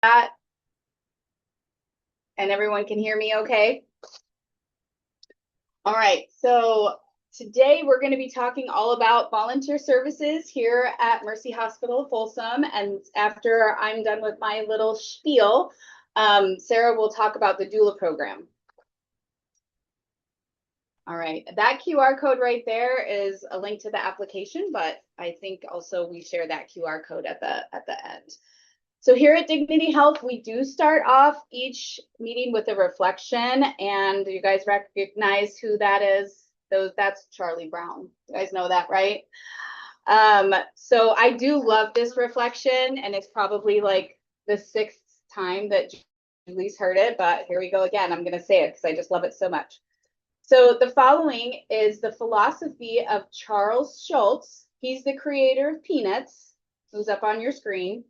that, and everyone can hear me okay? All right, so today we're going to be talking all about volunteer services here at Mercy Hospital Folsom. And after I'm done with my little spiel, Sarah will talk about the doula program. All right, that QR code right there is a link to the application, but I think also we share that QR code at the end. So here at Dignity Health, we do start off each meeting with a reflection, and you guys recognize who that is? That's Charlie Brown. You guys know that, right? So I do love this reflection, and it's probably like the 6th time that Julie's heard it, but here we go again. I'm going to say it because I just love it so much. So the following is the philosophy of Charles Schulz. He's the creator of Peanuts, who's up on your screen.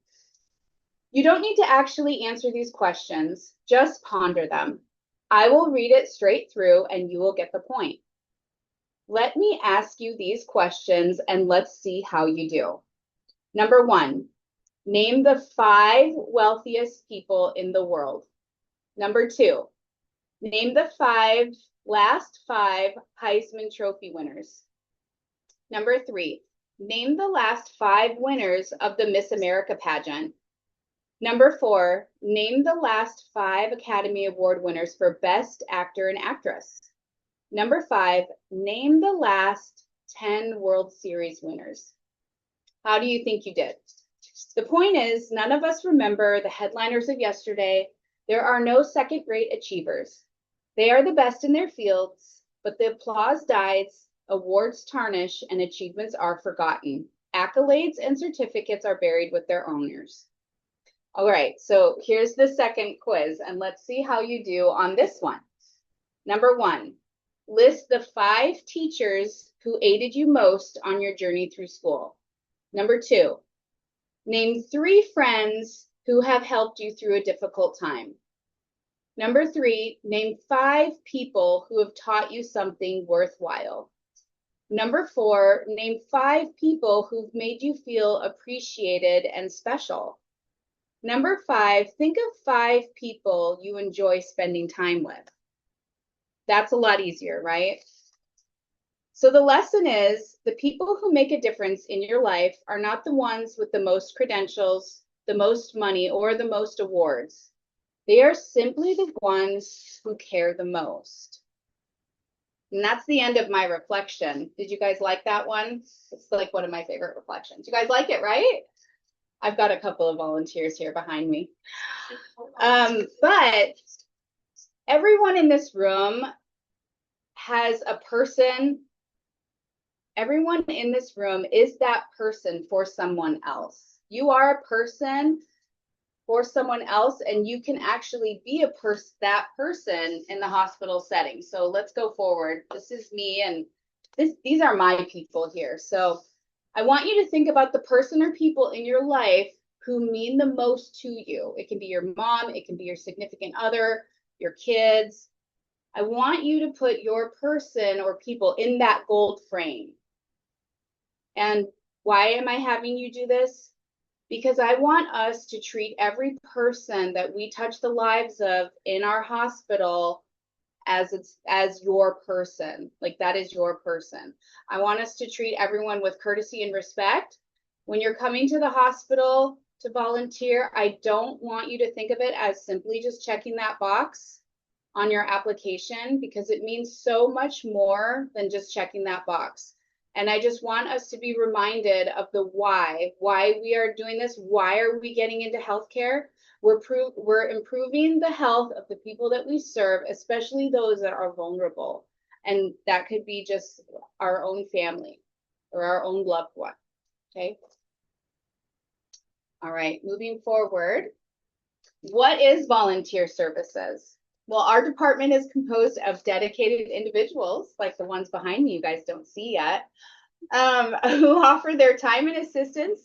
You don't need to actually answer these questions, just ponder them. I will read it straight through and you will get the point. Let me ask you these questions and let's see how you do. Number 1, name the 5 wealthiest people in the world. Number 2, name the last 5 Heisman Trophy winners. Number 3, name the last 5 winners of the Miss America pageant. Number 4, name the last 5 Academy Award winners for Best Actor and Actress. Number 5, name the last 10 World Series winners. How do you think you did? The point is, none of us remember the headliners of yesterday. There are no second-rate achievers. They are the best in their fields, but the applause dies, awards tarnish, and achievements are forgotten. Accolades and certificates are buried with their owners. All right, so here's the second quiz, and let's see how you do on this one. Number 1, list the 5 teachers who aided you most on your journey through school. Number 2, name 3 friends who have helped you through a difficult time. Number 3, name 5 people who have taught you something worthwhile. Number 4, name 5 people who've made you feel appreciated and special. Number 5, think of 5 people you enjoy spending time with. That's a lot easier, right? So the lesson is, the people who make a difference in your life are not the ones with the most credentials, the most money, or the most awards. They are simply the ones who care the most. And that's the end of my reflection. Did you guys like that one? It's like one of my favorite reflections. You guys like it, right? I've got a couple of volunteers here behind me. But everyone in this room has a person. Everyone in this room is that person for someone else. You are a person for someone else, and you can actually be that person in the hospital setting. So let's go forward. This is me, and these are my people here. So I want you to think about the person or people in your life who mean the most to you. It can be your mom, it can be your significant other, your kids. I want you to put your person or people in that gold frame. And why am I having you do this? Because I want us to treat every person that we touch the lives of in our hospital as your person. Like, that is your person. I want us to treat everyone with courtesy and respect. When you're coming to the hospital to volunteer, I don't want you to think of it as simply just checking that box on your application, because it means so much more than just checking that box. And I just want us to be reminded of the why we are doing this. Why are we getting into healthcare? We're improving the health of the people that we serve, especially those that are vulnerable. And that could be just our own family or our own loved one, okay? All right, moving forward. What is volunteer services? Well, our department is composed of dedicated individuals, like the ones behind me you guys don't see yet, who offer their time and assistance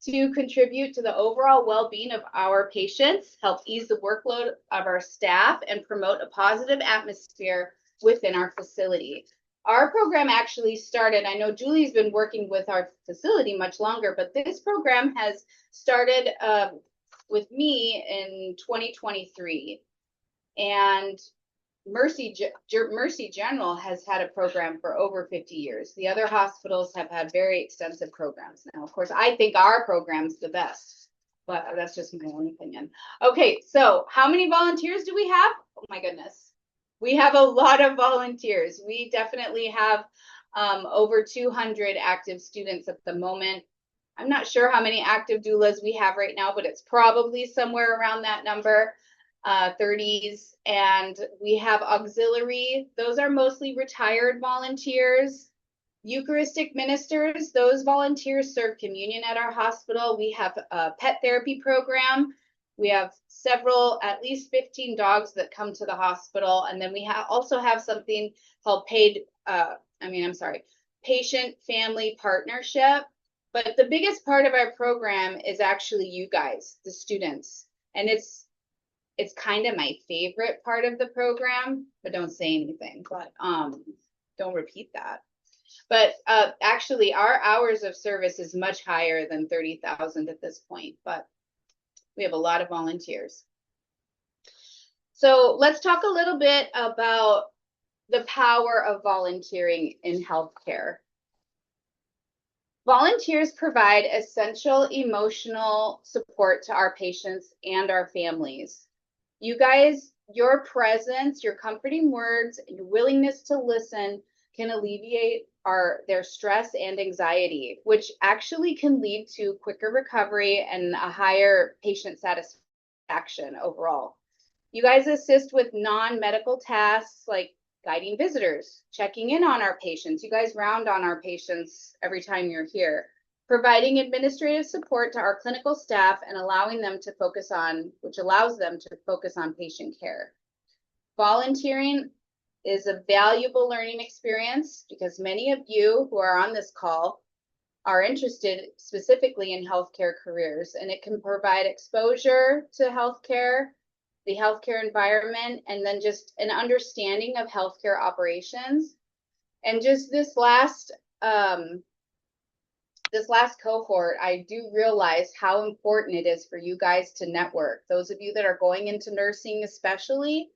to contribute to the overall well-being of our patients, help ease the workload of our staff, and promote a positive atmosphere within our facility. Our program actually started, I know Julie's been working with our facility much longer, but this program has started with me in 2023, and Mercy General has had a program for over 50 years. The other hospitals have had very extensive programs. Now, of course, I think our program's the best, but that's just my own opinion. Okay, so how many volunteers do we have? Oh my goodness. We have a lot of volunteers. We definitely have over 200 active students at the moment. I'm not sure how many active doulas we have right now, but it's probably somewhere around that number. 30s, and we have auxiliary. Those are mostly retired volunteers. Eucharistic ministers, those volunteers serve communion at our hospital. We have a pet therapy program. We have several, at least 15 dogs that come to the hospital. And then we also have something called patient family partnership. But the biggest part of our program is actually you guys, the students. And it's kind of my favorite part of the program, but don't say anything, but don't repeat that. But actually our hours of service is much higher than 30,000 at this point, but we have a lot of volunteers. So let's talk a little bit about the power of volunteering in healthcare. Volunteers provide essential emotional support to our patients and our families. You guys, your presence, your comforting words, your willingness to listen can alleviate their stress and anxiety, which actually can lead to quicker recovery and a higher patient satisfaction overall. You guys assist with non-medical tasks like guiding visitors, checking in on our patients. You guys round on our patients every time you're here. Providing administrative support to our clinical staff and allowing them to focus on, which allows them to focus on patient care. Volunteering is a valuable learning experience because many of you who are on this call are interested specifically in healthcare careers, and it can provide exposure to healthcare, the healthcare environment, and then just an understanding of healthcare operations. And just this last cohort, I do realize how important it is for you guys to network. Those of you that are going into nursing especially,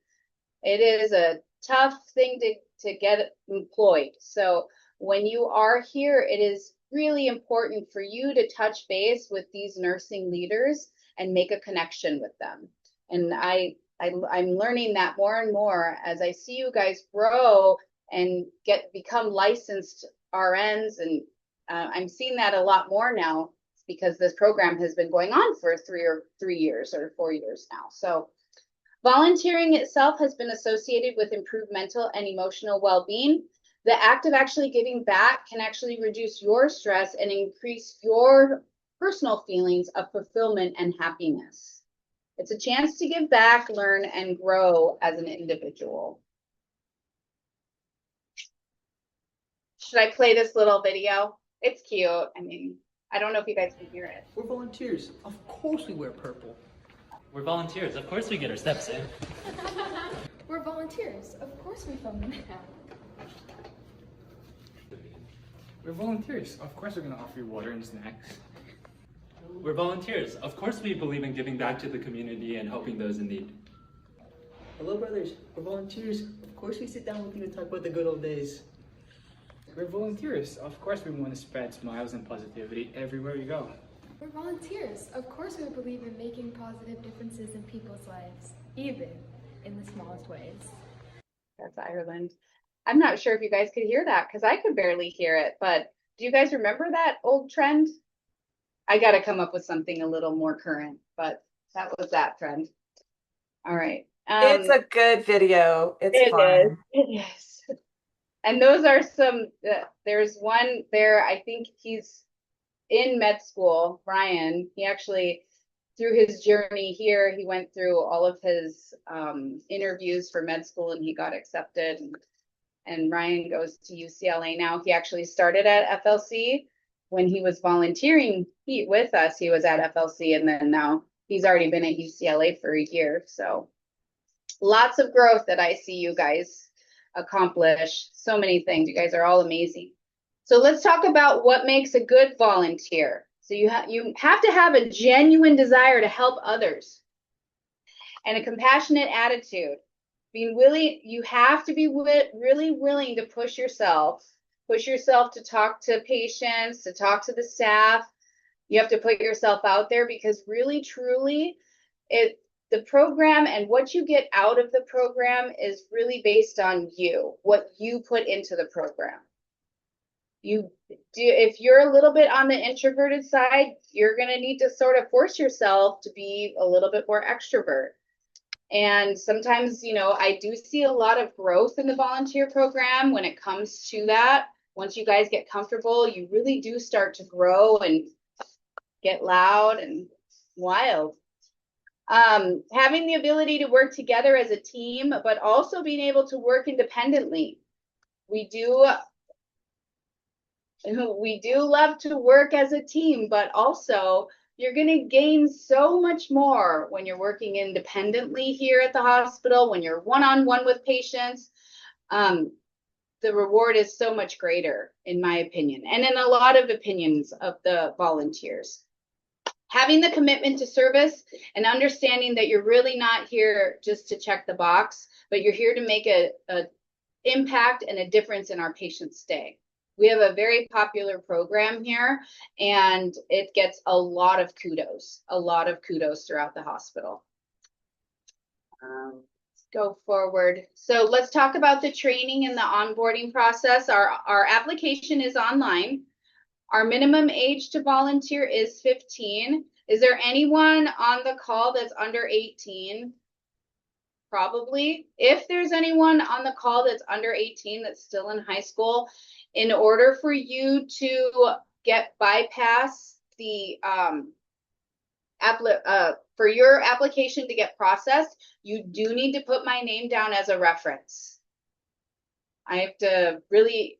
it is a tough thing to get employed. So when you are here, it is really important for you to touch base with these nursing leaders and make a connection with them. And I'm learning that more and more as I see you guys grow and become licensed RNs, and I'm seeing that a lot more now because this program has been going on for 3 years or 4 years now. So volunteering itself has been associated with improved mental and emotional well-being. The act of actually giving back can actually reduce your stress and increase your personal feelings of fulfillment and happiness. It's a chance to give back, learn, and grow as an individual. Should I play this little video? It's cute. I mean, I don't know if you guys can hear it. We're volunteers. Of course we wear purple. We're volunteers. Of course we get our steps in. We're volunteers. Of course we film them now. We're volunteers. Of course we're going to offer you water and snacks. We're volunteers. Of course we believe in giving back to the community and helping those in need. Hello, brothers. We're volunteers. Of course we sit down with you to talk about the good old days. We're volunteers. Of course we want to spread smiles and positivity everywhere you go. We're volunteers. Of course we believe in making positive differences in people's lives, even in the smallest ways. That's Ireland. I'm not sure if you guys could hear that because I could barely hear it, but do you guys remember that old trend? I got to come up with something a little more current, but that was that trend. All right. It's a good video. It's fun. It is. And those are some, there's one there, I think he's in med school, Brian. He actually, through his journey here, he went through all of his interviews for med school and he got accepted. And Ryan goes to UCLA now. He actually started at FLC. When he was volunteering with us, he was at FLC, and then now he's already been at UCLA for a year. So lots of growth that I see you guys accomplish. So many things. You guys are all amazing. So let's talk about what makes a good volunteer. So you have to have a genuine desire to help others and a compassionate attitude. You have to be really willing to push yourself to talk to patients, to talk to the staff. You have to put yourself out there because really, truly, the program and what you get out of the program is really based on you, what you put into the program. If you're a little bit on the introverted side, you're going to need to sort of force yourself to be a little bit more extrovert. And sometimes, I do see a lot of growth in the volunteer program when it comes to that. Once you guys get comfortable, you really do start to grow and get loud and wild. Having the ability to work together as a team, but also being able to work independently. We do love to work as a team, but also you're going to gain so much more when you're working independently here at the hospital, when you're one-on-one with patients. The reward is so much greater, in my opinion, and in a lot of opinions of the volunteers. Having the commitment to service and understanding that you're really not here just to check the box, but you're here to make a impact and a difference in our patients' stay. We have a very popular program here, and it gets a lot of kudos throughout the hospital. Let's go forward. So let's talk about the training and the onboarding process. Our application is online. Our minimum age to volunteer is 15. Is there anyone on the call that's under 18? Probably. If there's anyone on the call that's under 18 that's still in high school, in order for you to bypass the for your application to get processed, you do need to put my name down as a reference. I have to really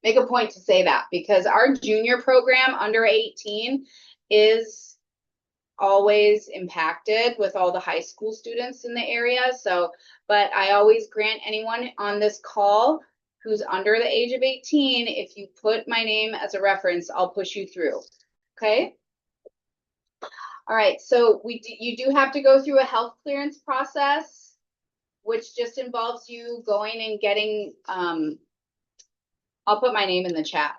make a point to say that, because our junior program under 18 is always impacted with all the high school students in the area. But I always grant anyone on this call who's under the age of 18, if you put my name as a reference, I'll push you through. Okay. All right. So you do have to go through a health clearance process, which just involves you going and getting, I'll put my name in the chat,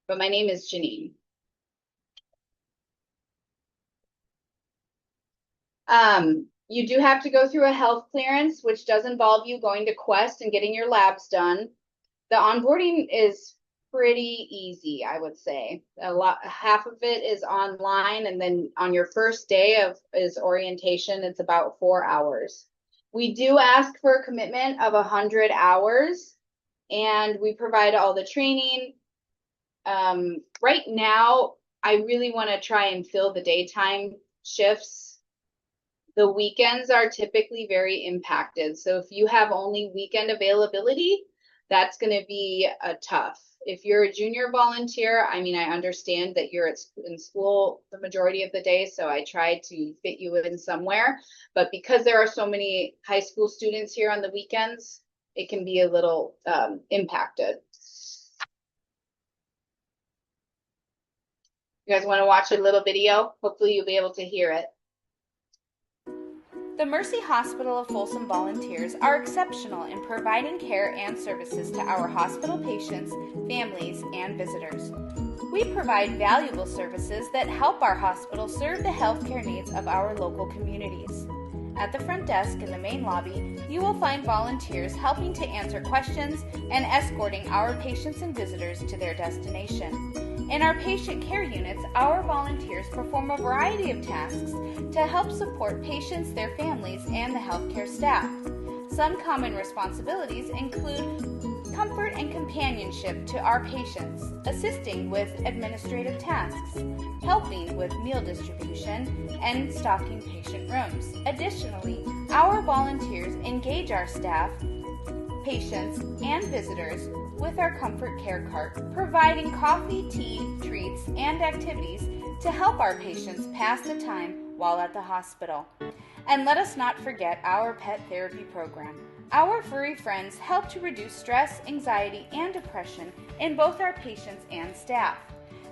but my name is Janine. You do have to go through a health clearance, which does involve you going to Quest and getting your labs done. The onboarding is pretty easy, I would say. Half of it is online, and then on your first day is orientation. It's about 4 hours. We do ask for a commitment of 100 hours, and we provide all the training. Right now, I really want to try and fill the daytime shifts. The weekends are typically very impacted. So if you have only weekend availability, that's going to be tough. If you're a junior volunteer, I understand that you're in school the majority of the day, so I try to fit you in somewhere. But because there are so many high school students here on the weekends, it can be a little impacted. You guys want to watch a little video? Hopefully you'll be able to hear it. The Mercy Hospital of Folsom volunteers are exceptional in providing care and services to our hospital patients, families, and visitors. We provide valuable services that help our hospital serve the healthcare needs of our local communities. At the front desk in the main lobby, you will find volunteers helping to answer questions and escorting our patients and visitors to their destination. In our patient care units, our volunteers perform a variety of tasks to help support patients, their families, and the healthcare staff. Some common responsibilities include comfort and companionship to our patients, assisting with administrative tasks, helping with meal distribution, and stocking patient rooms. Additionally, our volunteers engage our staff, patients, and visitors with our comfort care cart, providing coffee, tea, treats, and activities to help our patients pass the time while at the hospital. And let us not forget our pet therapy program. Our furry friends help to reduce stress, anxiety, and depression in both our patients and staff.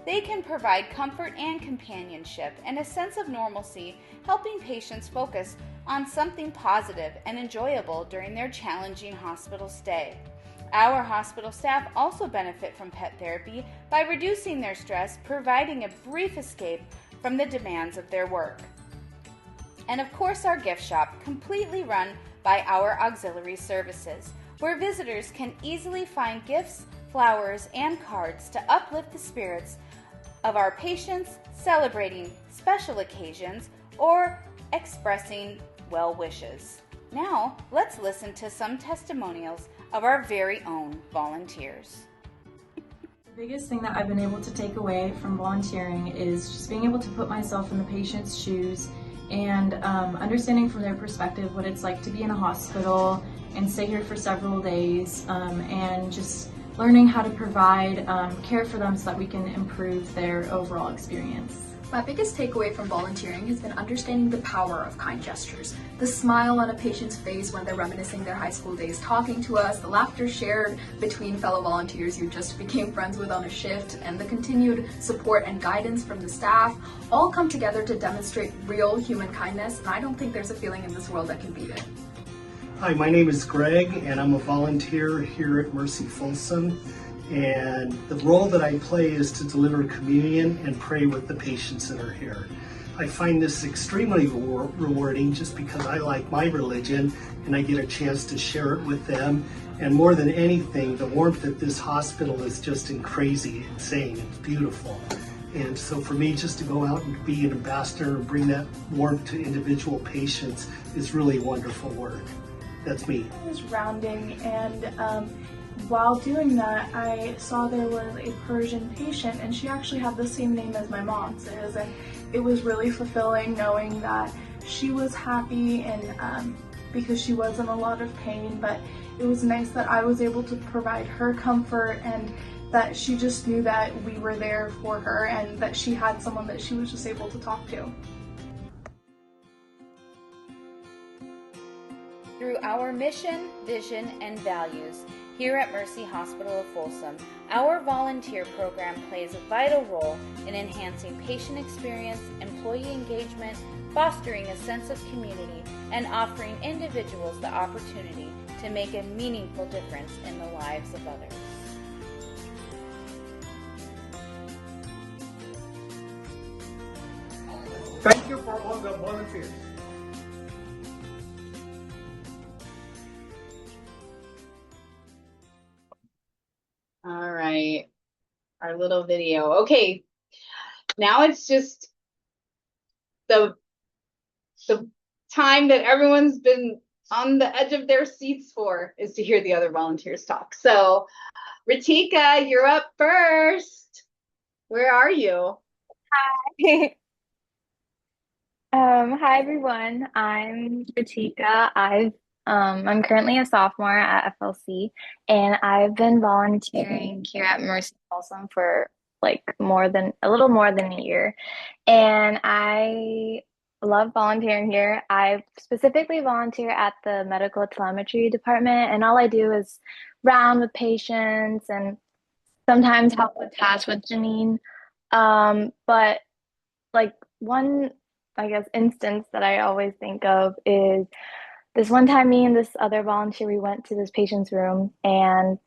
They can provide comfort and companionship and a sense of normalcy, helping patients focus on something positive and enjoyable during their challenging hospital stay. Our hospital staff also benefit from pet therapy by reducing their stress, providing a brief escape from the demands of their work. And of course, our gift shop, completely run by our auxiliary services, where visitors can easily find gifts, flowers, and cards to uplift the spirits of our patients, celebrating special occasions, or expressing well wishes. Now, let's listen to some testimonials of our very own volunteers. The biggest thing that I've been able to take away from volunteering is just being able to put myself in the patient's shoes and understanding from their perspective what it's like to be in a hospital and stay here for several days, and just learning how to provide care for them so that we can improve their overall experience. My biggest takeaway from volunteering has been understanding the power of kind gestures. The smile on a patient's face when they're reminiscing their high school days talking to us, the laughter shared between fellow volunteers you just became friends with on a shift, and the continued support and guidance from the staff all come together to demonstrate real human kindness, and I don't think there's a feeling in this world that can beat it. Hi, my name is Greg, and I'm a volunteer here at Mercy Folsom. And the role that I play is to deliver communion and pray with the patients that are here. I find this extremely rewarding just because I like my religion and I get a chance to share it with them. And more than anything, the warmth at this hospital is just crazy, insane, it's beautiful. And so for me, just to go out and be an ambassador and bring that warmth to individual patients is really wonderful work. That's me. I was rounding, and while doing that, I saw there was a Persian patient, and she actually had the same name as my mom's is, and it was really fulfilling knowing that she was happy, and because she was in a lot of pain, but it was nice that I was able to provide her comfort, and that she just knew that we were there for her, and that she had someone that she was just able to talk to. Through our mission, vision, and values, here at Mercy Hospital of Folsom, our volunteer program plays a vital role in enhancing patient experience, employee engagement, fostering a sense of community, and offering individuals the opportunity to make a meaningful difference in the lives of others. Thank you for all the volunteers. All right, our little video. Okay, now it's just the time that everyone's been on the edge of their seats for is to hear the other volunteers talk. So, Ritika, you're up first. Where are you? Hi. Hi everyone. I'm Ritika. I'm currently a sophomore at FLC, and I've been volunteering here at Mercy Folsom for like a little more than a year. And I love volunteering here. I specifically volunteer at the medical telemetry department, and all I do is round with patients and sometimes help with tasks with Janine. But like one, I guess, instance that I always think of is this one time me and this other volunteer, we went to this patient's room, and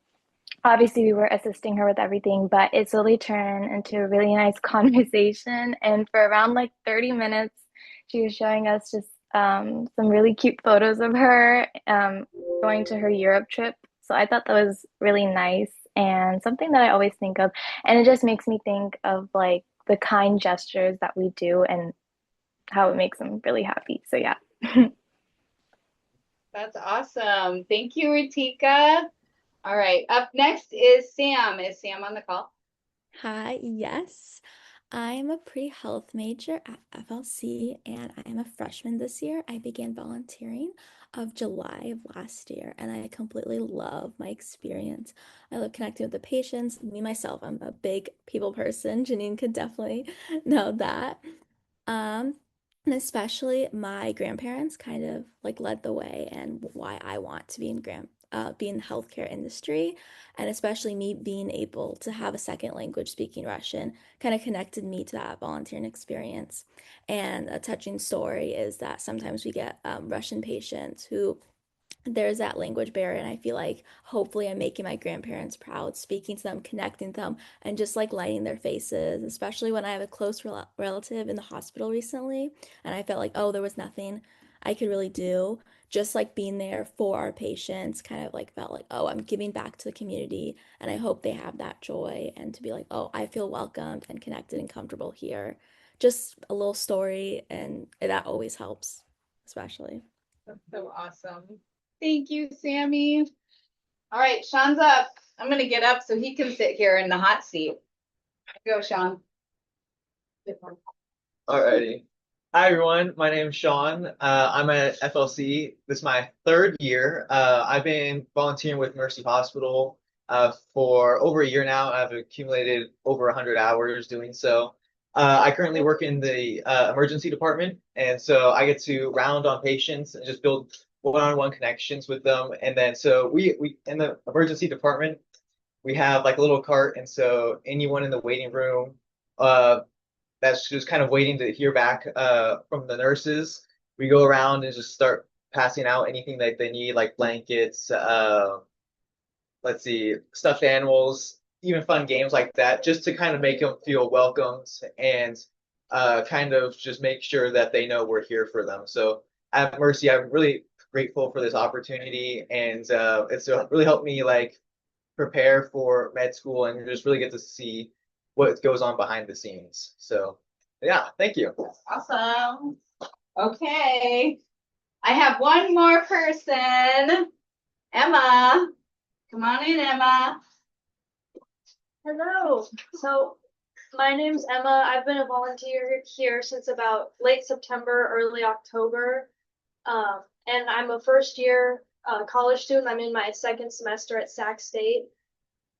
obviously we were assisting her with everything, but it slowly turned into a really nice conversation. And for around like 30 minutes, she was showing us just some really cute photos of her going to her Europe trip. So I thought that was really nice and something that I always think of. And it just makes me think of like the kind gestures that we do and how it makes them really happy. So yeah. That's awesome. Thank you, Ritika. All right, up next is Sam. Is Sam on the call? Hi, yes. I'm a pre-health major at FLC and I am a freshman this year. I began volunteering of July of last year and I completely love my experience. I love connecting with the patients. Me myself, I'm a big people person. Janine could definitely know that. Um, and especially my grandparents kind of like led the way and why I want to be in be in the healthcare industry. And especially me being able to have a second language speaking Russian kind of connected me to that volunteering experience. And a touching story is that sometimes we get Russian patients who there's that language barrier, and I feel like hopefully I'm making my grandparents proud, speaking to them, connecting them, and just like lighting their faces, especially when I have a close relative in the hospital recently, and I felt like, oh, there was nothing I could really do. Just like being there for our patients kind of like felt like, oh, I'm giving back to the community, and I hope they have that joy, and to be like, oh, I feel welcomed and connected and comfortable here. Just a little story, and that always helps, especially. That's so awesome. Thank you, Sammy. All right, Sean's up. I'm gonna get up so he can sit here in the hot seat. Go, Sean. Alrighty. Hi everyone, my name is Sean. I'm at FLC. This is my third year. I've been volunteering with Mercy Hospital for over a year now. I've accumulated over 100 hours doing so. I currently work in the emergency department, and so I get to round on patients and just build one-on-one connections with them. And then so we in the emergency department, we have like a little cart, and so anyone in the waiting room that's just kind of waiting to hear back from the nurses. We go around and just start passing out anything that they need, like blankets, let's see, stuffed animals, even fun games like that, just to kind of make them feel welcomed and kind of just make sure that they know we're here for them. So at Mercy, I'm really grateful for this opportunity, and it's really helped me like prepare for med school and just really get to see what goes on behind the scenes. So yeah, thank you. Awesome. Okay. I have one more person. Emma. Come on in, Emma. Hello. So my name's Emma. I've been a volunteer here since about late September, early October. And I'm a first year college student. I'm in my second semester at Sac State.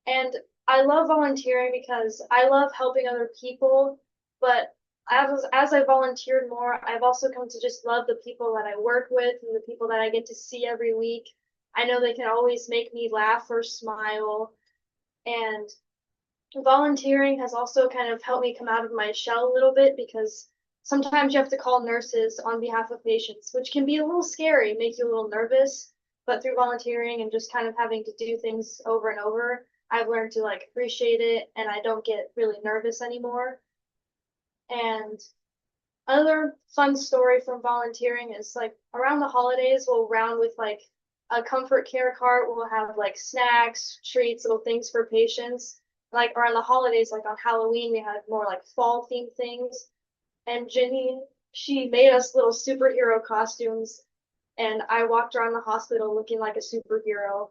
And I love volunteering because I love helping other people. But as I volunteered more, I've also come to just love the people that I work with and the people that I get to see every week. I know they can always make me laugh or smile. And volunteering has also kind of helped me come out of my shell a little bit because sometimes you have to call nurses on behalf of patients, which can be a little scary, make you a little nervous. But through volunteering and just kind of having to do things over and over, I've learned to like appreciate it, and I don't get really nervous anymore. And another fun story from volunteering is like around the holidays, we'll round with like a comfort care cart. We'll have like snacks, treats, little things for patients. Like around the holidays, like on Halloween, we had more like fall themed things. And Jenny, she made us little superhero costumes, and I walked around the hospital looking like a superhero.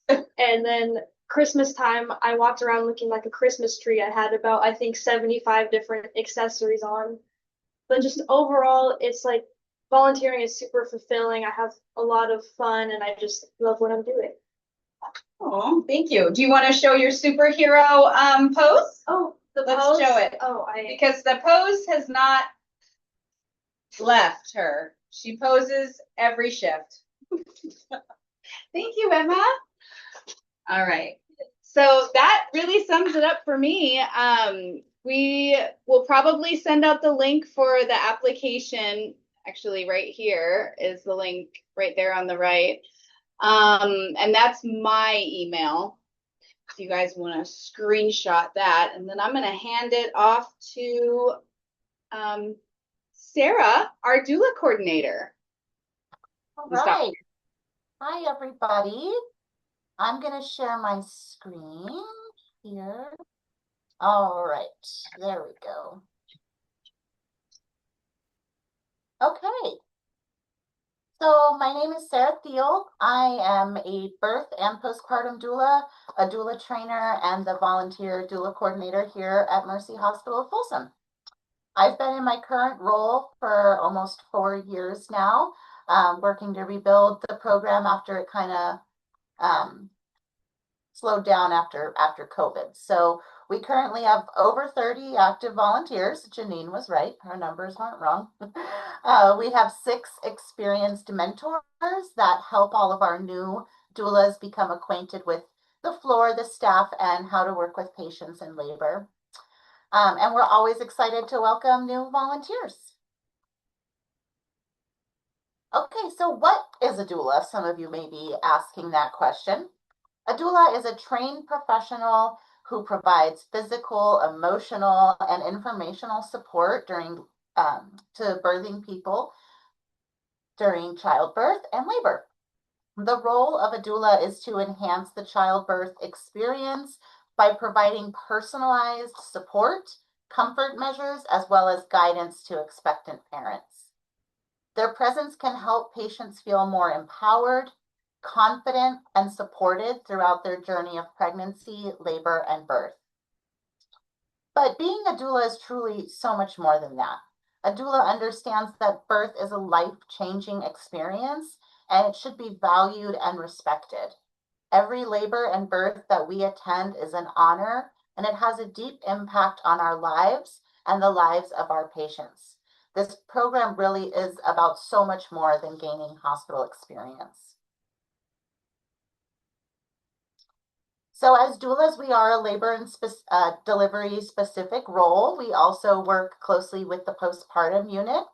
And then Christmas time, I walked around looking like a Christmas tree. I had about, I think, 75 different accessories on. But just overall, it's like volunteering is super fulfilling. I have a lot of fun, and I just love what I'm doing. Oh, thank you. Do you want to show your superhero pose? Oh, the Let's pose? show it. Oh, because the pose has not left her. She poses every shift. Thank you, Emma. All right. So that really sums it up for me. We will probably send out the link for the application. Actually, right here is the link right there on the right. And that's my email. If you guys want to screenshot that, and then I'm going to hand it off to Sarah, our doula coordinator. All right. Hi, everybody. I'm going to share my screen here. All right, there we go. Okay. So my name is Sarah Thiel. I am a birth and postpartum doula, a doula trainer, and the volunteer doula coordinator here at Mercy Hospital of Folsom. I've been in my current role for almost 4 years now, working to rebuild the program after it kind of slowed down after COVID. So we currently have over 30 active volunteers. Janine was right. Her numbers weren't wrong. We have 6 experienced mentors that help all of our new doulas become acquainted with the floor, the staff, and how to work with patients in labor. And we're always excited to welcome new volunteers. Okay, so what is a doula? Some of you may be asking that question. A doula is a trained professional who provides physical, emotional, and informational support during to birthing people during childbirth and labor. The role of a doula is to enhance the childbirth experience by providing personalized support, comfort measures, as well as guidance to expectant parents. Their presence can help patients feel more empowered, confident, and supported throughout their journey of pregnancy, labor, and birth. But being a doula is truly so much more than that. A doula understands that birth is a life-changing experience and it should be valued and respected. Every labor and birth that we attend is an honor, and it has a deep impact on our lives and the lives of our patients. This program really is about so much more than gaining hospital experience. So as doulas, we are a labor and delivery specific role. We also work closely with the postpartum unit.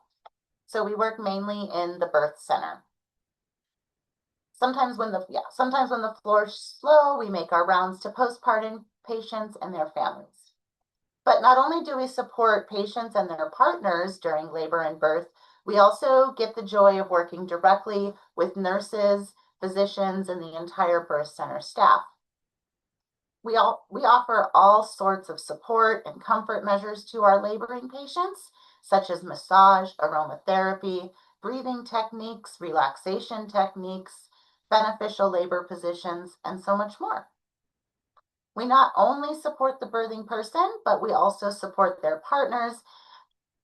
So we work mainly in the birth center. Sometimes when the floor is slow, we make our rounds to postpartum patients and their families. But not only do we support patients and their partners during labor and birth, we also get the joy of working directly with nurses, physicians, and the entire birth center staff. We offer all sorts of support and comfort measures to our laboring patients, such as massage, aromatherapy, breathing techniques, relaxation techniques, beneficial labor positions, and so much more. We not only support the birthing person, but we also support their partners,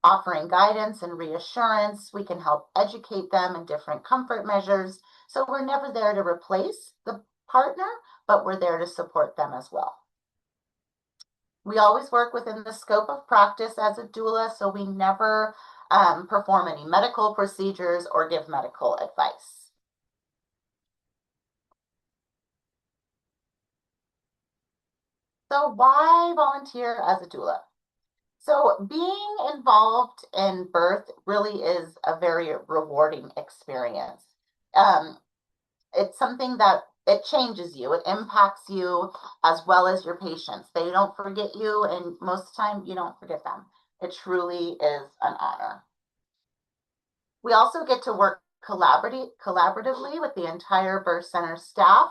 offering guidance and reassurance. We can help educate them in different comfort measures. So we're never there to replace the partner, but we're there to support them as well. We always work within the scope of practice as a doula, so we never perform any medical procedures or give medical advice. So why volunteer as a doula? So being involved in birth really is a very rewarding experience. It's something that it changes you, it impacts you as well as your patients. They don't forget you, and most of the time you don't forget them. It truly is an honor. We also get to work collaboratively with the entire birth center staff,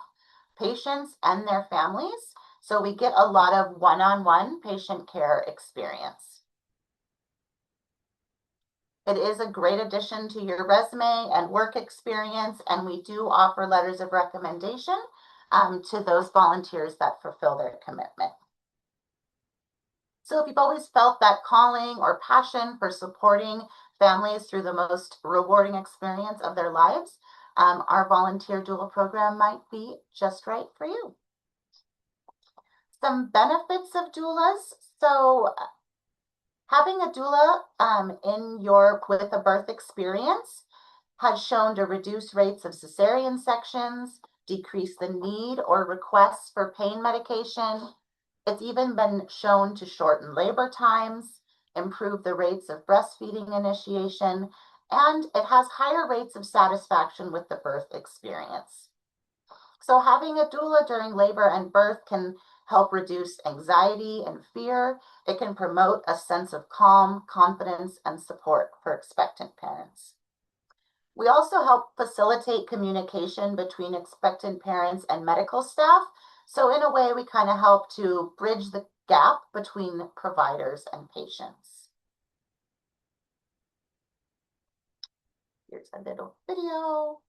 patients, and their families. So we get a lot of one-on-one patient care experience. It is a great addition to your resume and work experience, and we do offer letters of recommendation to those volunteers that fulfill their commitment. So if you've always felt that calling or passion for supporting families through the most rewarding experience of their lives, our volunteer doula program might be just right for you. Some benefits of doulas. So having a doula with a birth experience has shown to reduce rates of cesarean sections, decrease the need or requests for pain medication. It's even been shown to shorten labor times, improve the rates of breastfeeding initiation, and it has higher rates of satisfaction with the birth experience. So having a doula during labor and birth can help reduce anxiety and fear. It can promote a sense of calm, confidence, and support for expectant parents. We also help facilitate communication between expectant parents and medical staff. So in a way, we kind of help to bridge the gap between providers and patients. Here's a little video.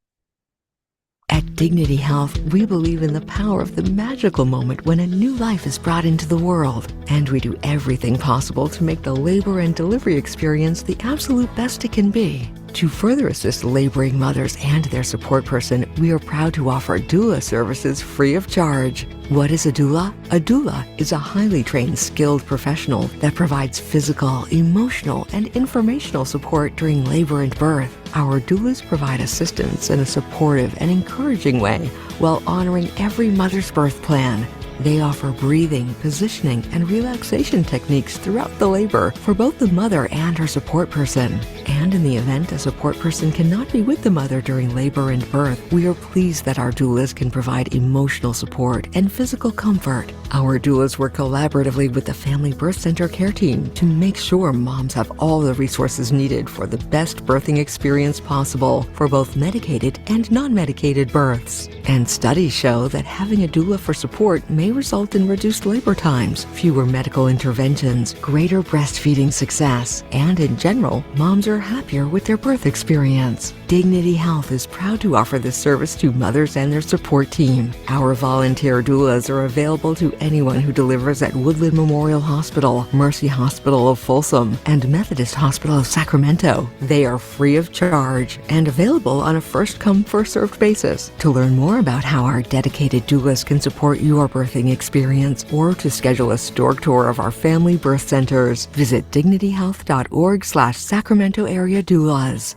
At Dignity Health, we believe in the power of the magical moment when a new life is brought into the world. And we do everything possible to make the labor and delivery experience the absolute best it can be. To further assist laboring mothers and their support person, we are proud to offer doula services free of charge. What is a doula? A doula is a highly trained, skilled professional that provides physical, emotional, and informational support during labor and birth. Our doulas provide assistance in a supportive and encouraging way while honoring every mother's birth plan. They offer breathing, positioning, and relaxation techniques throughout the labor for both the mother and her support person. And in the event a support person cannot be with the mother during labor and birth, we are pleased that our doulas can provide emotional support and physical comfort. Our doulas work collaboratively with the Family Birth Center care team to make sure moms have all the resources needed for the best birthing experience possible for both medicated and non-medicated births. And studies show that having a doula for support may result in reduced labor times, fewer medical interventions, greater breastfeeding success, and in general, moms are happier with their birth experience. Dignity Health is proud to offer this service to mothers and their support team. Our volunteer doulas are available to anyone who delivers at Woodland Memorial Hospital, Mercy Hospital of Folsom, and Methodist Hospital of Sacramento. They are free of charge and available on a first-come, first-served basis. To learn more about how our dedicated doulas can support your birthing experience or to schedule a stork tour of our family birth centers, visit dignityhealth.org/Sacramento area doulas.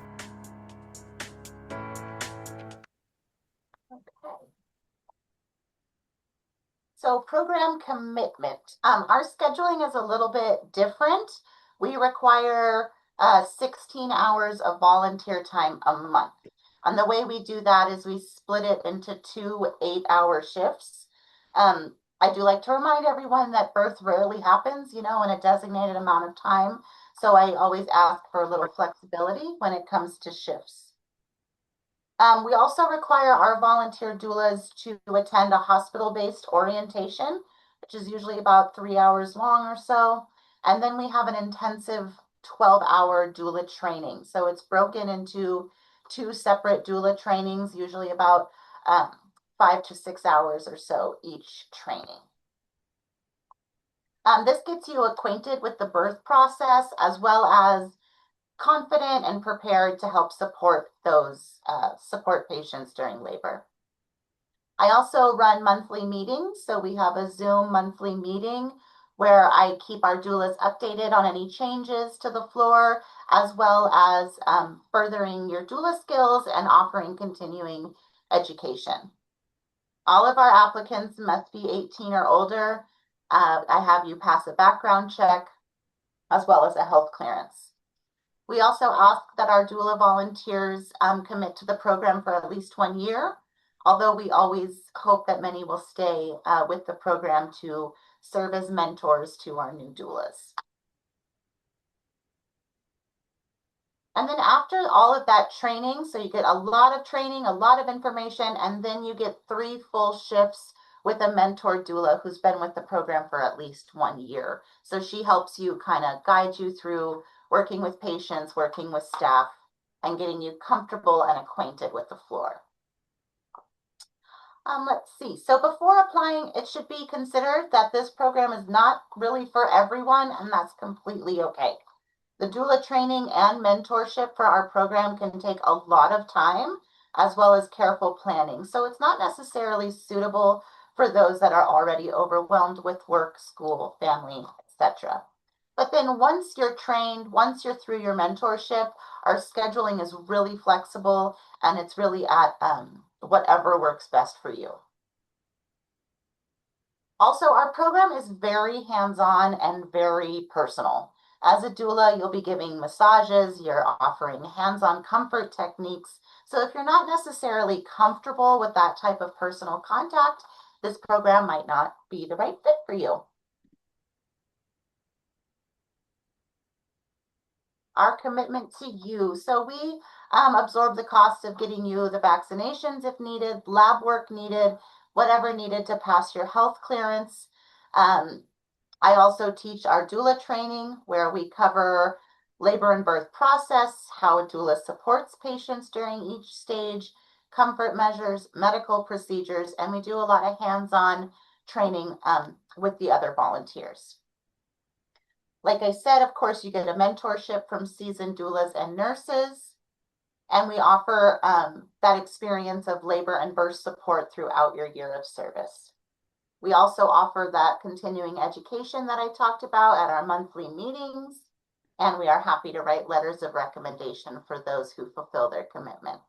So program commitment. Our scheduling is a little bit different. We require 16 hours of volunteer time a month. And the way we do that is we split it into 2 8-hour shifts. I do like to remind everyone that birth rarely happens, in a designated amount of time. So I always ask for a little flexibility when it comes to shifts. We also require our volunteer doulas to attend a hospital-based orientation, which is usually about 3 hours long or so. And then we have an intensive 12-hour doula training. So it's broken into 2 separate doula trainings, usually about 5 to 6 hours or so each training. This gets you acquainted with the birth process as well as confident and prepared to help support those support patients during labor. I also run monthly meetings. So we have a Zoom monthly meeting where I keep our doulas updated on any changes to the floor, as well as furthering your doula skills and offering continuing education. All of our applicants must be 18 or older. I have you pass a background check as well as a health clearance. We also ask that our doula volunteers commit to the program for at least 1 year, although we always hope that many will stay with the program to serve as mentors to our new doulas. And then after all of that training, so you get a lot of training, a lot of information, and then you get 3 full shifts with a mentor doula who's been with the program for at least 1 year. So she helps you kind of guide you through working with patients, working with staff, and getting you comfortable and acquainted with the floor. Let's see. So before applying, it should be considered that this program is not really for everyone, and that's completely okay. The doula training and mentorship for our program can take a lot of time, as well as careful planning. So it's not necessarily suitable for those that are already overwhelmed with work, school, family, etc. But then once you're trained, once you're through your mentorship, our scheduling is really flexible and it's really at whatever works best for you. Also, our program is very hands-on and very personal. As a doula, you'll be giving massages, you're offering hands-on comfort techniques. So if you're not necessarily comfortable with that type of personal contact, this program might not be the right fit for you. Our commitment to you. So we absorb the cost of getting you the vaccinations if needed, lab work needed, whatever needed to pass your health clearance. I also teach our doula training where we cover labor and birth process, how a doula supports patients during each stage, comfort measures, medical procedures, and we do a lot of hands-on training with the other volunteers. Like I said, of course, you get a mentorship from seasoned doulas and nurses, and we offer that experience of labor and birth support throughout your year of service. We also offer that continuing education that I talked about at our monthly meetings, and we are happy to write letters of recommendation for those who fulfill their commitment.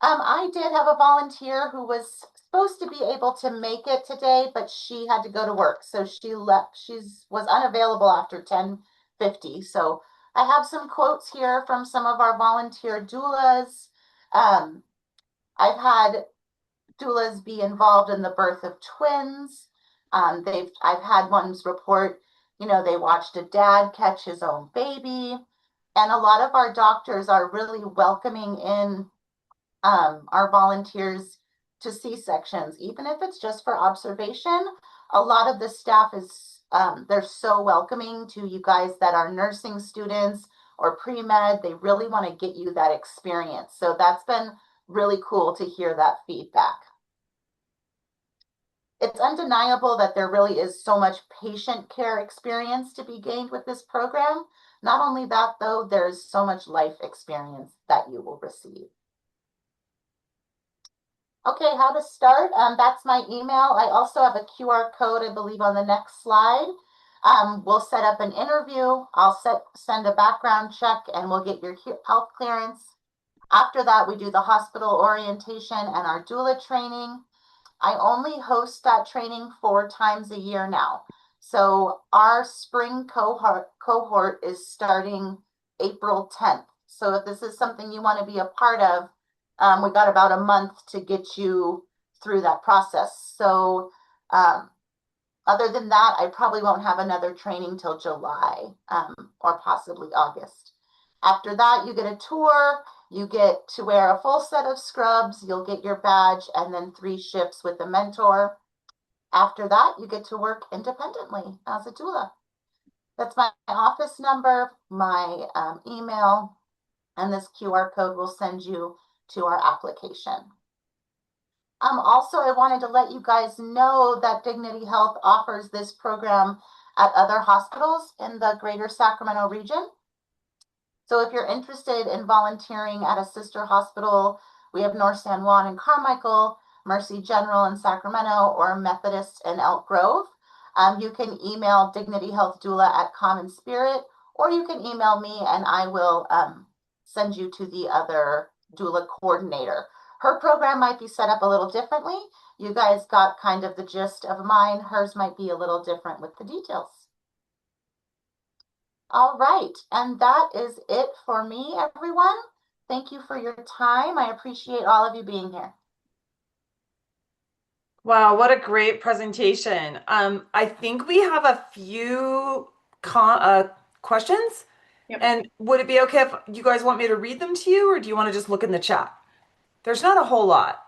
I did have a volunteer who was supposed to be able to make it today, but she had to go to work, so she left. Was unavailable after 10:50. So I have some quotes here from some of our volunteer doulas. I've had doulas be involved in the birth of twins. I've had ones report, they watched a dad catch his own baby, and a lot of our doctors are really welcoming in our volunteers to C-sections, even if it's just for observation. A lot of the staff is, they're so welcoming to you guys that are nursing students or pre-med. They really want to get you that experience. So that's been really cool to hear that feedback. It's undeniable that there really is so much patient care experience to be gained with this program. Not only that, though, there's so much life experience that you will receive. Okay, how to start. That's my email. I also have a QR code, I believe, on the next slide. We'll set up an interview. I'll send a background check, and we'll get your health clearance. After that, we do the hospital orientation and our doula training. I only host that training 4 times a year now. So our spring cohort is starting April 10th. So if this is something you want to be a part of, we got about a month to get you through that process. So other than that, I probably won't have another training till July or possibly August. After that, you get a tour. You get to wear a full set of scrubs. You'll get your badge and then 3 shifts with a mentor. After that, you get to work independently as a doula. That's my office number, my email, and this QR code will send you to our application. Also, I wanted to let you guys know that Dignity Health offers this program at other hospitals in the greater Sacramento region. So if you're interested in volunteering at a sister hospital, we have North San Juan and Carmichael, Mercy General in Sacramento, or Methodist in Elk Grove. You can email Dignity Health Doula at Common Spirit, or you can email me and I will send you to the other doula coordinator. Her program might be set up a little differently. You guys got kind of the gist of mine. Hers might be a little different with the details. All right, and that is it for me, everyone. Thank you for your time. I appreciate all of you being here. Wow, what a great presentation. I think we have a few questions. Yep. And would it be okay if you guys want me to read them to you, or do you want to just look in the chat? There's not a whole lot.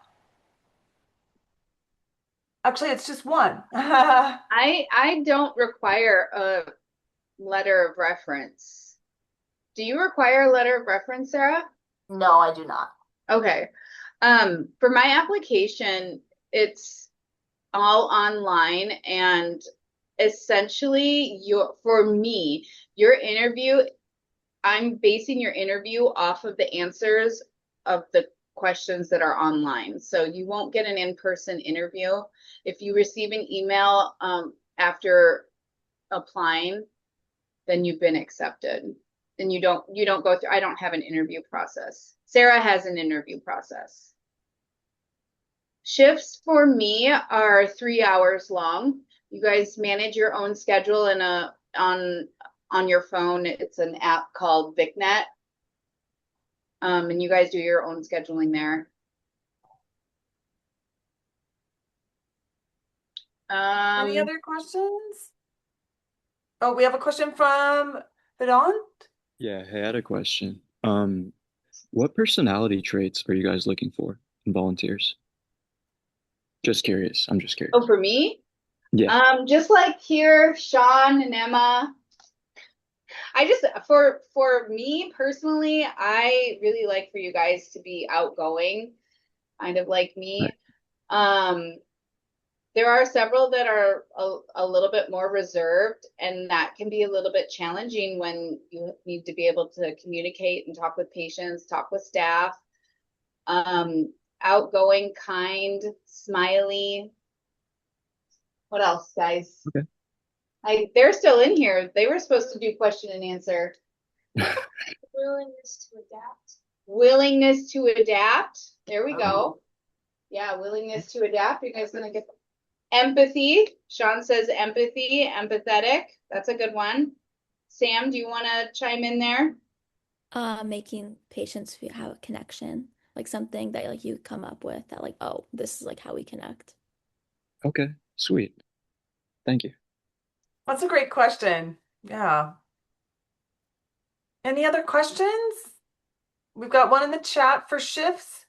Actually, it's just one. I don't require a letter of reference. Do you require a letter of reference, Sarah? No, I do not. Okay. For my application, it's all online, and essentially for me, your interview, I'm basing your interview off of the answers of the questions that are online. So you won't get an in-person interview. If you receive an email after applying, then you've been accepted. And you don't go through, I don't have an interview process. Sarah has an interview process. Shifts for me are 3 hours long. You guys manage your own schedule in on your phone. It's an app called VicNet. And you guys do your own scheduling there. Any other questions? Oh, we have a question from Vedant. Yeah, hey, I had a question. What personality traits are you guys looking for in volunteers? Just curious. I'm just curious. Oh, for me? Yeah. Just like here, Sean and Emma. For me personally, I really like for you guys to be outgoing, kind of like me. Right. There are several that are a little bit more reserved, and that can be a little bit challenging when you need to be able to communicate and talk with patients, talk with staff. Outgoing, kind, smiley. What else, guys? Okay. They're still in here. They were supposed to do question and answer. Willingness to adapt. Willingness to adapt. There we go. Yeah, willingness to adapt. You guys gonna get empathy. Sean says empathy, empathetic. That's a good one. Sam, do you want to chime in there? Making patients feel have a connection, like something that like you come up with that like, oh, this is like how we connect. Okay, sweet. Thank you. That's a great question. Yeah. Any other questions? We've got one in the chat for shifts.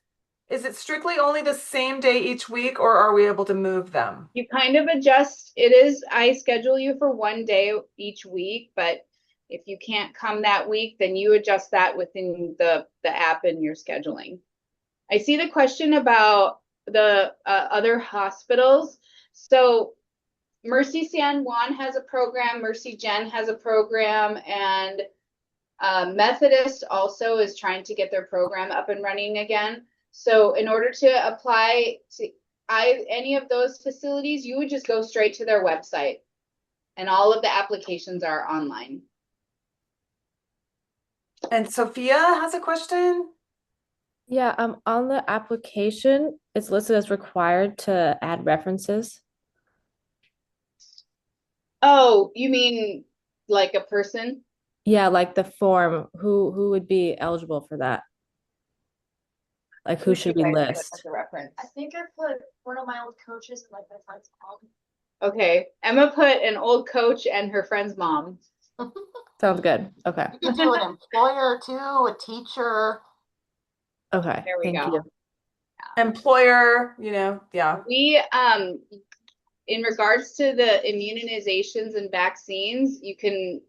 Is it strictly only the same day each week, or are we able to move them? You kind of adjust. It is, I schedule you for one day each week, but if you can't come that week, then you adjust that within the app and your scheduling. I see the question about the other hospitals. So Mercy San Juan has a program, Mercy Gen has a program, and Methodist also is trying to get their program up and running again. So in order to apply to any of those facilities, you would just go straight to their website, and all of the applications are online. And Sophia has a question. Yeah, on the application, it's listed as required to add references. Oh, you mean like a person? Yeah, like the form, who would be eligible for that? Like who should we list? As a reference? I think I put one of my old coaches and like my friend's mom. Okay, Emma put an old coach and her friend's mom. Sounds good. Okay. You could do an employer too, a teacher. Okay. There we Thank go. you. Employer, yeah. We in regards to the immunizations and vaccines, you can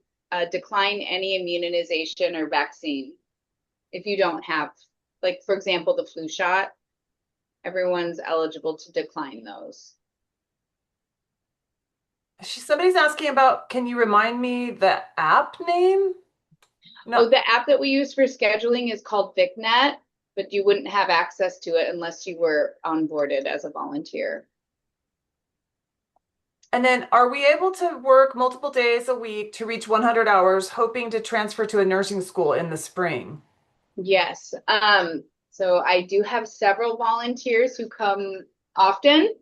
decline any immunization or vaccine if you don't have, like, for example, the flu shot. Everyone's eligible to decline those. Somebody's asking about, can you remind me the app name? No. Oh, the app that we use for scheduling is called VicNet, but you wouldn't have access to it unless you were onboarded as a volunteer. And then are we able to work multiple days a week to reach 100 hours, hoping to transfer to a nursing school in the spring? Yes. So I do have several volunteers who come often.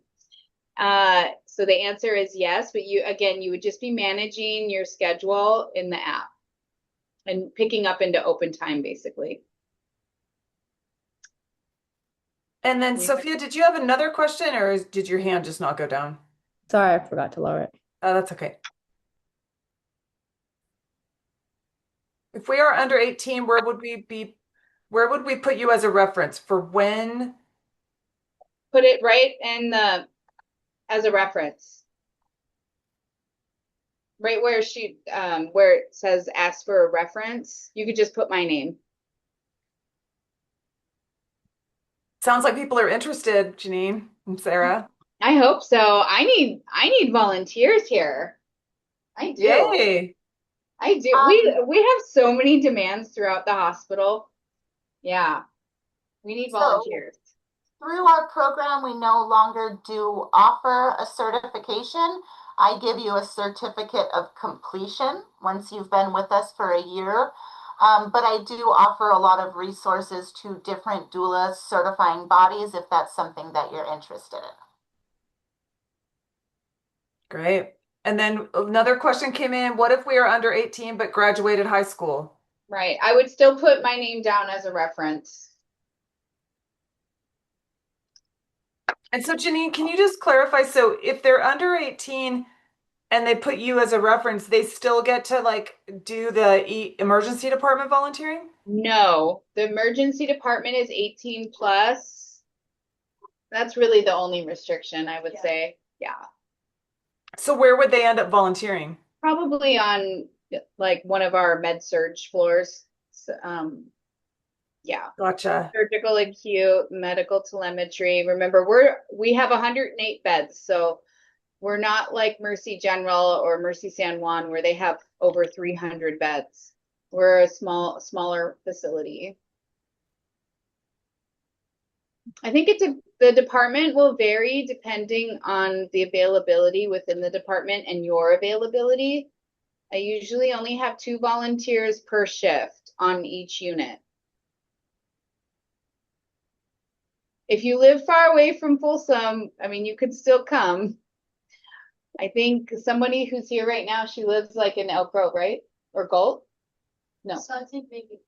So the answer is yes, but you would just be managing your schedule in the app and picking up into open time, basically. And then Sophia, did you have another question, or did your hand just not go down? Sorry, I forgot to lower it. Oh, that's okay. If we are under 18, where would we put you as a reference for when? Put it right in as a reference. Right where where it says ask for a reference, you could just put my name. Sounds like people are interested, Janine and Sarah. I hope so. I need volunteers here. I do. Yay. I do. We have so many demands throughout the hospital. Yeah. We need volunteers. Through our program, we no longer do offer a certification. I give you a certificate of completion once you've been with us for a year. But I do offer a lot of resources to different doula certifying bodies if that's something that you're interested in. Great. And then another question came in. What if we are under 18 but graduated high school? Right. I would still put my name down as a reference. And so Janine, can you just clarify? So if they're under 18 and they put you as a reference, they still get to like do the emergency department volunteering? No, the emergency department is 18 plus. That's really the only restriction, I would say. Yeah. So where would they end up volunteering? Probably on like one of our med surge floors. So, yeah. Gotcha. Surgical acute, medical telemetry. Remember, we have 108 beds, so we're not like Mercy General or Mercy San Juan where they have over 300 beds. We're a smaller facility. I think The department will vary depending on the availability within the department and your availability. I usually only have 2 volunteers per shift on each unit. If you live far away from Folsom, I mean, you could still come. I think somebody who's here right now, she lives like in Elk Grove, right? Or Galt? No. So I think maybe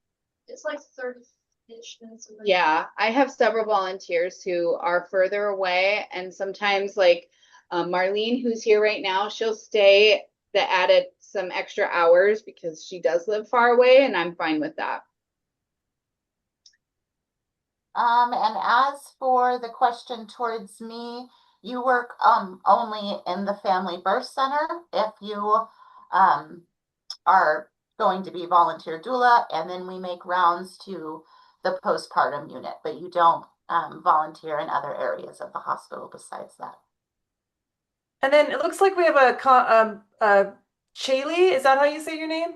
it's like 30-ish minutes away. Yeah, I have several volunteers who are further away, and sometimes like Marlene, who's here right now, she'll stay the added some extra hours because she does live far away, and I'm fine with that. And as for the question towards me, you work only in the Family Birth Center if you are going to be volunteer doula, and then we make rounds to the postpartum unit, but you don't volunteer in other areas of the hospital besides that. And then it looks like we have a Shaylee. Is that how you say your name?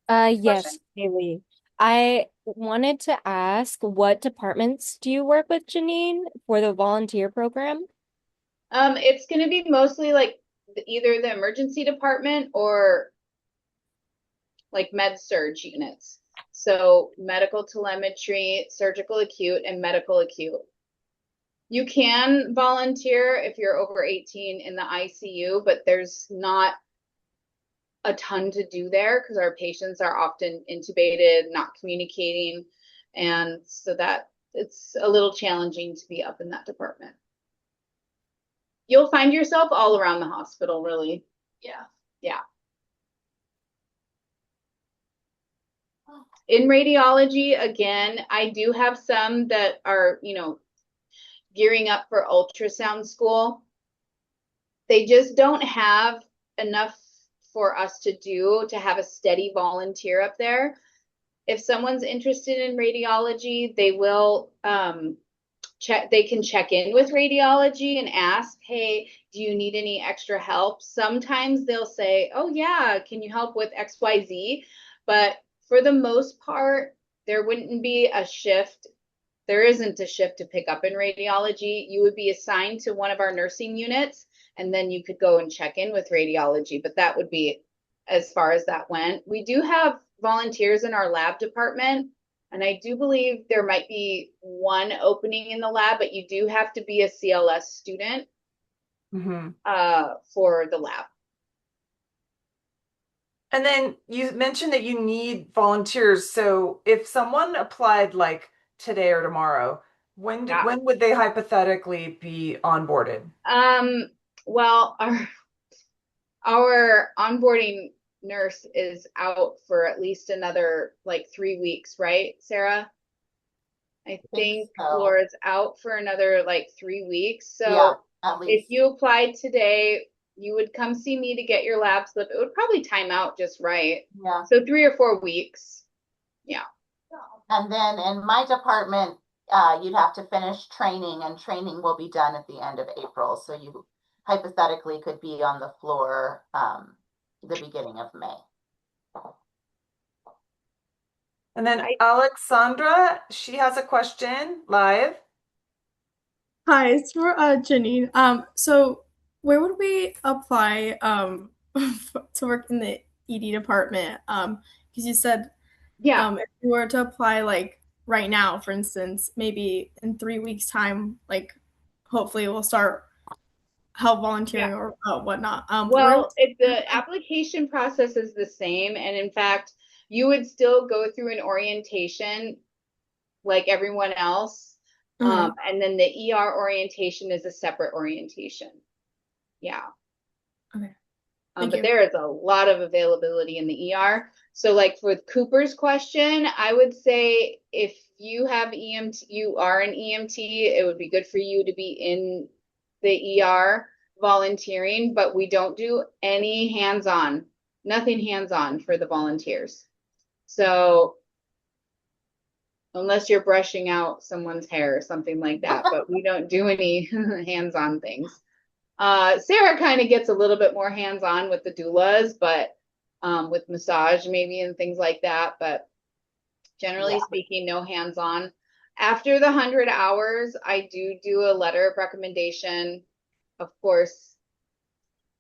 Yes, Haley. I wanted to ask, what departments do you work with, Janine, for the volunteer program? It's going to be mostly like either the emergency department or like med surge units. So medical telemetry, surgical acute, and medical acute. You can volunteer if you're over 18 in the ICU, but there's not a ton to do there because our patients are often intubated, not communicating, and so that it's a little challenging to be up in that department. You'll find yourself all around the hospital, really. Yeah. In radiology, again, I do have some that are, gearing up for ultrasound school. They just don't have enough for us to do to have a steady volunteer up there. If someone's interested in radiology, they will they can check in with radiology and ask, hey, do you need any extra help? Sometimes they'll say, oh yeah, can you help with XYZ? But for the most part, there wouldn't be a shift. There isn't a shift to pick up in radiology. You would be assigned to one of our nursing units, and then you could go and check in with radiology, but that would be as far as that went. We do have volunteers in our lab department, and I do believe there might be one opening in the lab, but you do have to be a CLS student for the lab. And then you mentioned that you need volunteers. So if someone applied like today or tomorrow, when would they hypothetically be onboarded? Well, our onboarding nurse is out for at least another like 3 weeks, right, Sarah? I think so. Laura's out for another like 3 weeks. So yeah, at least. if you applied today, you would come see me to get your lab slip. It would probably time out just right. Yeah. So 3 or 4 weeks. Yeah. And then in my department, you'd have to finish training, and training will be done at the end of April. So you hypothetically could be on the floor the beginning of May. And then Alexandra, she has a question live. Hi, it's for Janine. So where would we apply to work in the ED department? Because you said if we were to apply like right now, for instance, maybe in 3 weeks' time, like hopefully we'll start help volunteering or whatnot. Well, the application process is the same, and in fact, you would still go through an orientation like everyone else. And then the ER orientation is a separate orientation. Yeah. Okay. But there is a lot of availability in the ER. So like for Cooper's question, I would say if you have EMT, you are an EMT, it would be good for you to be in the ER volunteering, but we don't do any hands-on, nothing hands-on for the volunteers. So unless you're brushing out someone's hair or something like that, but we don't do any hands-on things. Sarah kind of gets a little bit more hands-on with the doulas, but with massage maybe and things like that, but generally speaking, no hands-on. After the 100 hours, I do a letter of recommendation. Of course,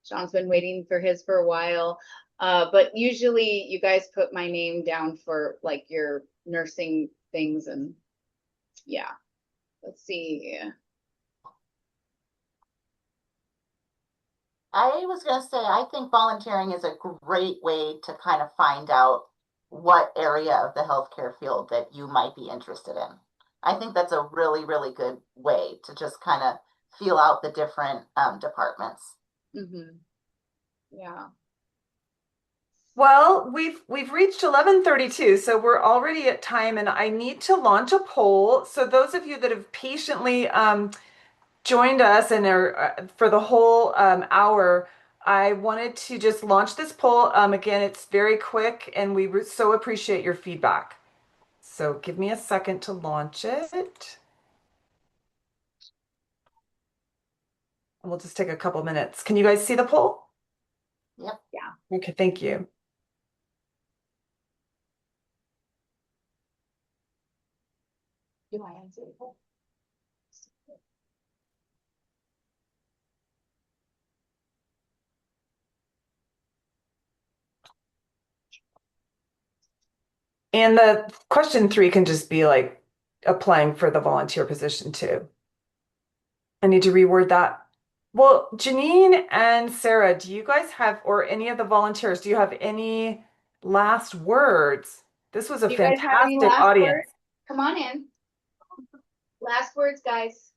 Sean's been waiting for his for a while. But usually you guys put my name down for like your nursing things and yeah. Let's see. I was going to say, I think volunteering is a great way to kind of find out what area of the healthcare field that you might be interested in. I think that's a really, really good way to just kind of feel out the different departments. Mm-hmm. Yeah. Well, we've reached 11:32, so we're already at time, and I need to launch a poll. So those of you that have patiently joined us and are for the whole hour, I wanted to just launch this poll. Again, it's very quick, and we so appreciate your feedback. So give me a second to launch it. And we'll just take a couple minutes. Can you guys see the poll? Yep. Yeah. Okay, thank you. Do I answer the poll? And the question 3 can just be like applying for the volunteer position too. I need to reword that. Well, Janine and Sarah, do you guys have, or any of the volunteers, do you have any last words? This was a Do you guys have any fantastic last audience. words? Come on in. Last words, guys.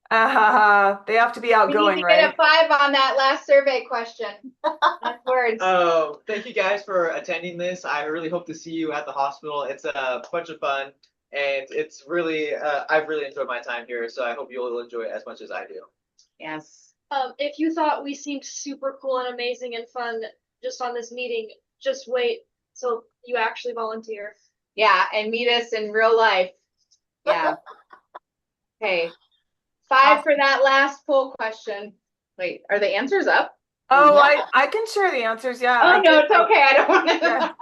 They have to be We need outgoing, to get right? a 5 on that last survey question. Last words. Oh, thank you guys for attending this. I really hope to see you at the hospital. It's a bunch of fun, and it's really I've really enjoyed my time here. So I hope you'll enjoy it as much as I do. Yes. If you thought we seemed super cool and amazing and fun just on this meeting, just wait till you actually volunteer. Yeah, and meet us in real life. Yeah. Okay. 5 for that last poll question. Wait, are the answers up? Oh, I can share the answers. Yeah. Oh, no, it's okay. I don't want to.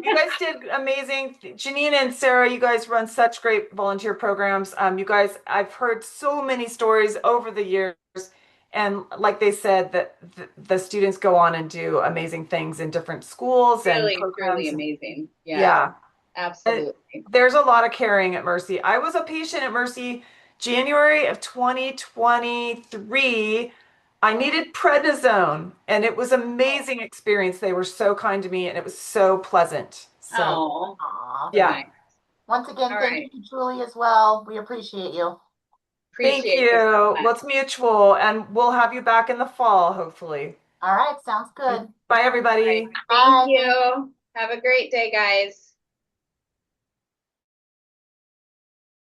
You guys did amazing. Janine and Sarah, you guys run such great volunteer programs. You guys, I've heard so many stories over the years. And like they said, that the students go on and do amazing things in different schools Really, and programs. truly amazing. Yeah. Yeah. Absolutely. There's a lot of caring at Mercy. I was a patient at Mercy January of 2023. I needed prednisone, and it was an amazing experience. They were so kind to me, and it was so pleasant. So, yeah. Nice. Once again, All thank right. you, Julie, as well. We appreciate you. Thank you. Well, it's mutual, and we'll have you back in the fall, hopefully. All right, sounds good. Bye, everybody. Thank you. Have a great day, guys.